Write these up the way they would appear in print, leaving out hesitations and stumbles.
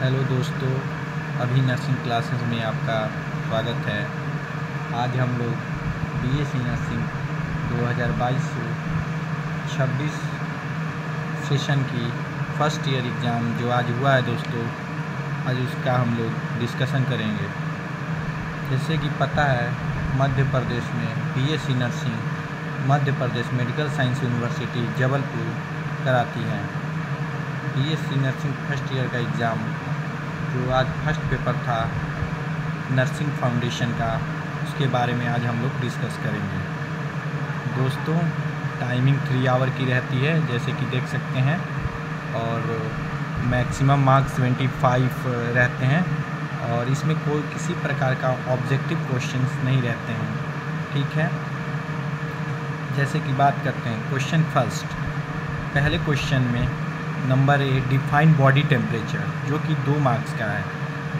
Hello दोस्तों, अभी nursing classes में आपका स्वागत है। आज हम लोग बीएससी नर्सिंग 2022 से 26 सेशन की फ़र्स्ट ईयर एग्ज़ाम जो आज हुआ है दोस्तों, आज उसका हम लोग डिस्कशन करेंगे। जैसे कि पता है, मध्य प्रदेश में BSc nursing Madhya Pradesh medical science university Jabalpur कराती है। बीएससी नर्सिंग फर्स्ट ईयर का एग्ज़ाम जो आज फर्स्ट पेपर था नर्सिंग फाउंडेशन का, उसके बारे में आज हम लोग डिस्कस करेंगे। दोस्तों, टाइमिंग 3 आवर की रहती है जैसे कि देख सकते हैं, और मैक्सिमम मार्क्स 25 रहते हैं, और इसमें कोई किसी प्रकार का ऑब्जेक्टिव क्वेश्चंस नहीं रहते हैं। ठीक है, जैसे कि बात करते हैं क्वेश्चन फर्स्ट। पहले क्वेश्चन में number A, define body temperature, जो कि 2 मार्क्स का है।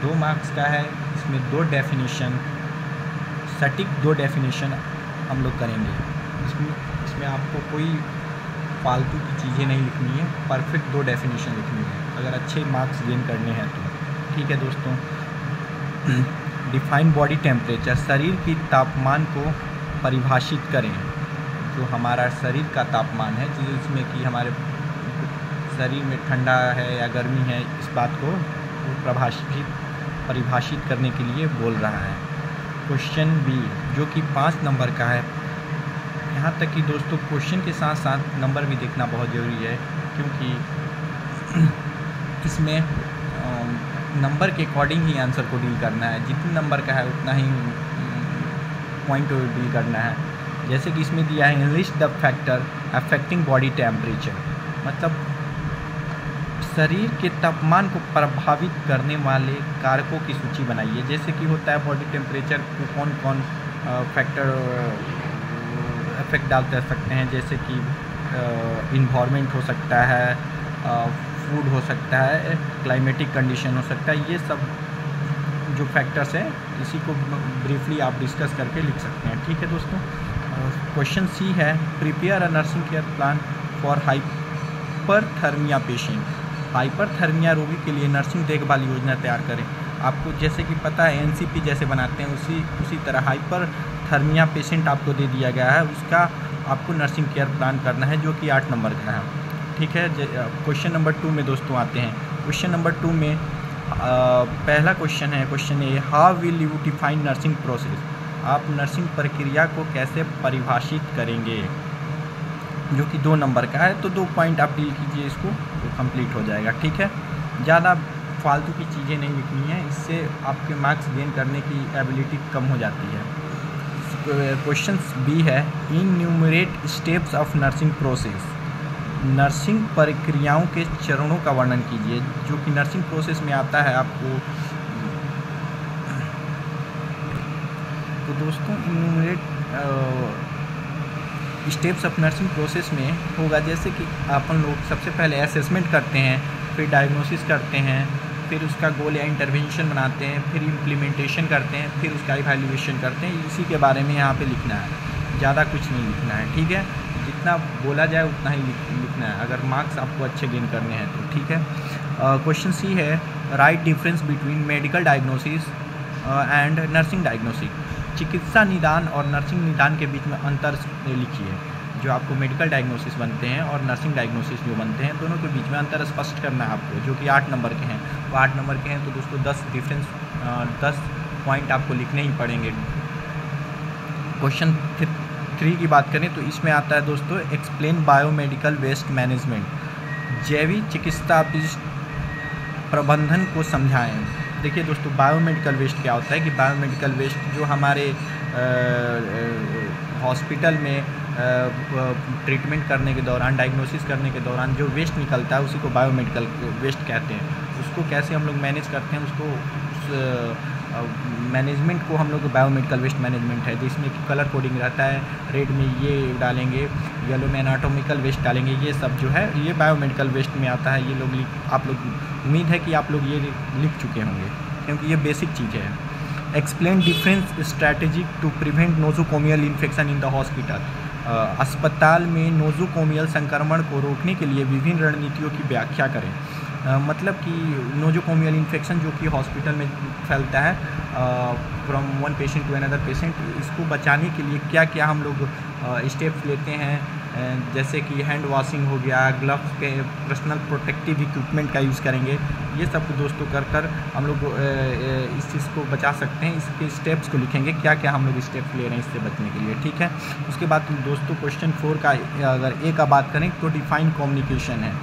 2 मार्क्स का है, इसमें 2 डेफिनेशन, सटीक 2 डेफिनेशन हम लोग करेंगे। इसमें आपको कोई फालतू की चीज़ें नहीं लिखनी है, परफेक्ट 2 डेफिनेशन लिखनी है अगर अच्छे मार्क्स गेन करने हैं तो। ठीक है दोस्तों, डिफाइन बॉडी टेम्परेचर, शरीर की तापमान को परिभाषित करें। जो हमारा शरीर का तापमान है, जिसमें कि हमारे शरीर में ठंडा है या गर्मी है, इस बात को परिभाषित करने के लिए बोल रहा है। क्वेश्चन बी, जो कि 5 नंबर का है। यहाँ तक कि दोस्तों क्वेश्चन के साथ साथ नंबर भी देखना बहुत ज़रूरी है, क्योंकि इसमें नंबर के अकॉर्डिंग ही आंसर को डील करना है। जितने नंबर का है उतना ही पॉइंट डील करना है। जैसे कि इसमें दिया है list the factor affecting body temperature, मतलब शरीर के तापमान को प्रभावित करने वाले कारकों की सूची बनाइए। जैसे कि होता है बॉडी टेम्परेचर को कौन कौन फैक्टर इफेक्ट डाल सकते हैं, जैसे कि इन्वायरमेंट हो सकता है, फूड हो सकता है, क्लाइमेटिक कंडीशन हो सकता है। ये सब जो फैक्टर्स हैं, इसी को ब्रीफली आप डिस्कस करके लिख सकते हैं। ठीक है दोस्तों, क्वेश्चन सी है, prepare a nursing care plan for hyperthermia patient. Hyperthermia रोगी के लिए नर्सिंग देखभाल योजना तैयार करें। आपको जैसे कि पता है एनसीपी जैसे बनाते हैं, उसी तरह हाइपरथर्मिया पेशेंट आपको दे दिया गया है, उसका आपको नर्सिंग केयर प्लान करना है, जो कि 8 नंबर का है। ठीक है, क्वेश्चन नंबर 2 में दोस्तों आते हैं। क्वेश्चन नंबर 2 में पहला क्वेश्चन है, question A, how will you define nursing process. आप नर्सिंग प्रक्रिया को कैसे परिभाषित करेंगे, जो कि 2 नंबर का है। तो 2 पॉइंट आप डील कीजिए, इसको तो कंप्लीट हो जाएगा। ठीक है, ज़्यादा फालतू की चीज़ें नहीं लिखनी है, इससे आपके मार्क्स गेन करने की एबिलिटी कम हो जाती है। क्वेश्चन बी है, enumerate steps of nursing process. Nursing प्रक्रियाओं के चरणों का वर्णन कीजिए, जो कि नर्सिंग प्रोसेस में आता है आपको। तो दोस्तों enumerate steps of nursing process में होगा, जैसे कि अपन लोग सबसे पहले असेसमेंट करते हैं, फिर डायग्नोसिस करते हैं, फिर उसका गोल या इंटरवेंशन बनाते हैं, फिर इम्प्लीमेंटेशन करते हैं, फिर उसका इवैल्यूएशन करते हैं। इसी के बारे में यहाँ पे लिखना है, ज़्यादा कुछ नहीं लिखना है। ठीक है, जितना बोला जाए उतना ही लिखना है, अगर मार्क्स आपको अच्छे गेन करने हैं तो। ठीक है, क्वेश्चन सी है, right difference between medical diagnosis and nursing diagnosis. चिकित्सा निदान और नर्सिंग निदान के बीच में अंतर लिखिए। जो आपको मेडिकल डायग्नोसिस बनते हैं और नर्सिंग डायग्नोसिस जो बनते हैं, दोनों के बीच में अंतर स्पष्ट करना है आपको, जो कि 8 नंबर के हैं। वो 8 नंबर के हैं तो दोस्तों 10 पॉइंट आपको लिखने ही पड़ेंगे। क्वेश्चन 3 की बात करें तो इसमें आता है दोस्तों, एक्सप्लेन बायोमेडिकल वेस्ट मैनेजमेंट। जैविक चिकित्सा प्रबंधन को समझाएं। देखिए दोस्तों, बायोमेडिकल वेस्ट क्या होता है कि बायोमेडिकल वेस्ट जो हमारे हॉस्पिटल में ट्रीटमेंट करने के दौरान, डायग्नोसिस करने के दौरान जो वेस्ट निकलता है, उसी को बायोमेडिकल वेस्ट कहते हैं। उसको कैसे हम लोग मैनेज करते हैं, उसको मैनेजमेंट को हम लोग बायोमेडिकल वेस्ट मैनेजमेंट है, जिसमें कि कलर कोडिंग रहता है, रेड में ये डालेंगे, येलो में एनाटॉमिकल वेस्ट डालेंगे। ये सब जो है ये बायोमेडिकल वेस्ट में आता है। ये लोग आप लोग, उम्मीद है कि आप लोग ये लिख चुके होंगे, क्योंकि ये बेसिक चीज़ है। Explain difference strategy to prevent nosocomial infection in the hospital. अस्पताल में नोजोकोमियल संक्रमण को रोकने के लिए विभिन्न रणनीतियों की व्याख्या करें। मतलब कि नोजोकोमियल इन्फेक्शन जो कि हॉस्पिटल में फैलता है from one patient to another patient, इसको बचाने के लिए क्या क्या हम लोग स्टेप्स लेते हैं, जैसे कि हैंड वॉशिंग हो गया, ग्लव्स के, पर्सनल प्रोटेक्टिव इक्विपमेंट का यूज़ करेंगे, ये सब दोस्तों कर हम लोग इस चीज़ को बचा सकते हैं। इसके स्टेप्स को लिखेंगे, क्या क्या हम लोग स्टेप्स ले रहे हैं इससे बचने के लिए, ठीक है। उसके बाद दोस्तों क्वेश्चन 4 का अगर ए का बात करें तो डिफाइन कम्युनिकेशन है।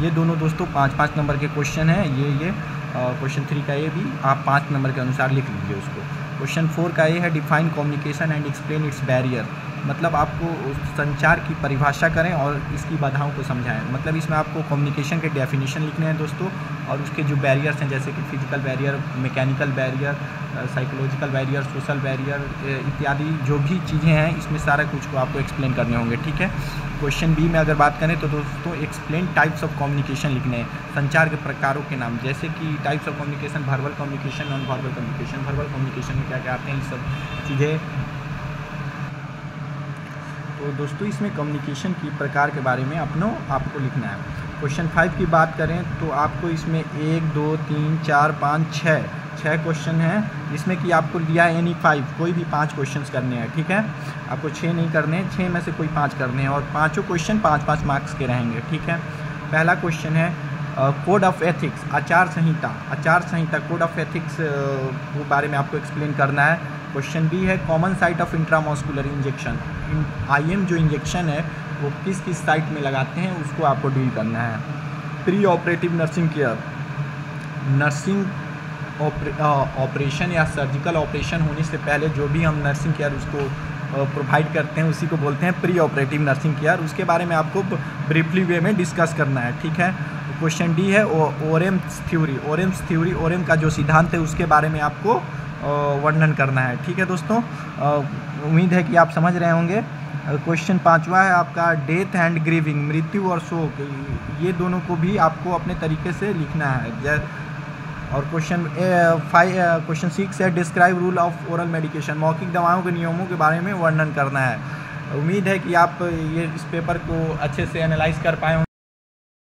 ये दोनों दोस्तों 5-5 नंबर के क्वेश्चन हैं। ये क्वेश्चन 3 का ये भी आप 5 नंबर के अनुसार लिख लीजिए उसको। क्वेश्चन 4 का ये है define communication and explain it's barrier, मतलब आपको संचार की परिभाषा करें और इसकी बाधाओं को समझाएं। मतलब इसमें आपको कम्युनिकेशन के डेफिनेशन लिखने हैं दोस्तों, और उसके जो बैरियर्स हैं जैसे कि physical barrier, mechanical barrier, psychological barrier, social barrier इत्यादि जो भी चीज़ें हैं इसमें सारा कुछ को आपको एक्सप्लेन करने होंगे, ठीक है। क्वेश्चन बी में अगर बात करें तो दोस्तों एक्सप्लेन टाइप्स ऑफ कम्युनिकेशन लिखने हैं, संचार के प्रकारों के नाम, जैसे कि types of communication, verbal communication, non verbal communication. Verbal communication में क्या क्या आते हैं ये सब चीज़ें। तो दोस्तों इसमें कम्युनिकेशन की प्रकार के बारे में आपको लिखना है। क्वेश्चन 5 की बात करें तो आपको इसमें 1, 2, 3, 4, 5, 6 क्वेश्चन हैं, जिसमें कि आपको दिया है एनी 5, कोई भी 5 क्वेश्चंस करने हैं, ठीक है। आपको 6 नहीं करने हैं, 6 में से कोई 5 करने हैं, और पाँचों क्वेश्चन 5-5 मार्क्स के रहेंगे, ठीक है। पहला क्वेश्चन है कोड ऑफ एथिक्स, आचार संहिता कोड ऑफ एथिक्स के बारे में आपको एक्सप्लेन करना है। क्वेश्चन बी है common site of intramuscular injection, IM जो इंजेक्शन है वो किस किस साइट में लगाते हैं उसको आपको डील करना है। Pre operative nursing care, nursing operation या सर्जिकल ऑपरेशन होने से पहले जो भी हम नर्सिंग केयर उसको प्रोवाइड करते हैं उसी को बोलते हैं प्री ऑपरेटिव नर्सिंग केयर। उसके बारे में आपको ब्रीफली वे में डिस्कस करना है, ठीक है। क्वेश्चन डी है ओरेम्स थ्योरी, ओरेम का जो सिद्धांत है उसके बारे में आपको वर्णन करना है, ठीक है दोस्तों। उम्मीद है कि आप समझ रहे होंगे। क्वेश्चन 5वां है आपका डेथ एंड ग्रीविंग, मृत्यु और शोक, ये दोनों को भी आपको अपने तरीके से लिखना है। और क्वेश्चन 6 है describe rule of oral medication, मौखिक दवाओं के नियमों के बारे में वर्णन करना है। उम्मीद है कि आप ये इस पेपर को अच्छे से एनालाइज कर पाए होंगे।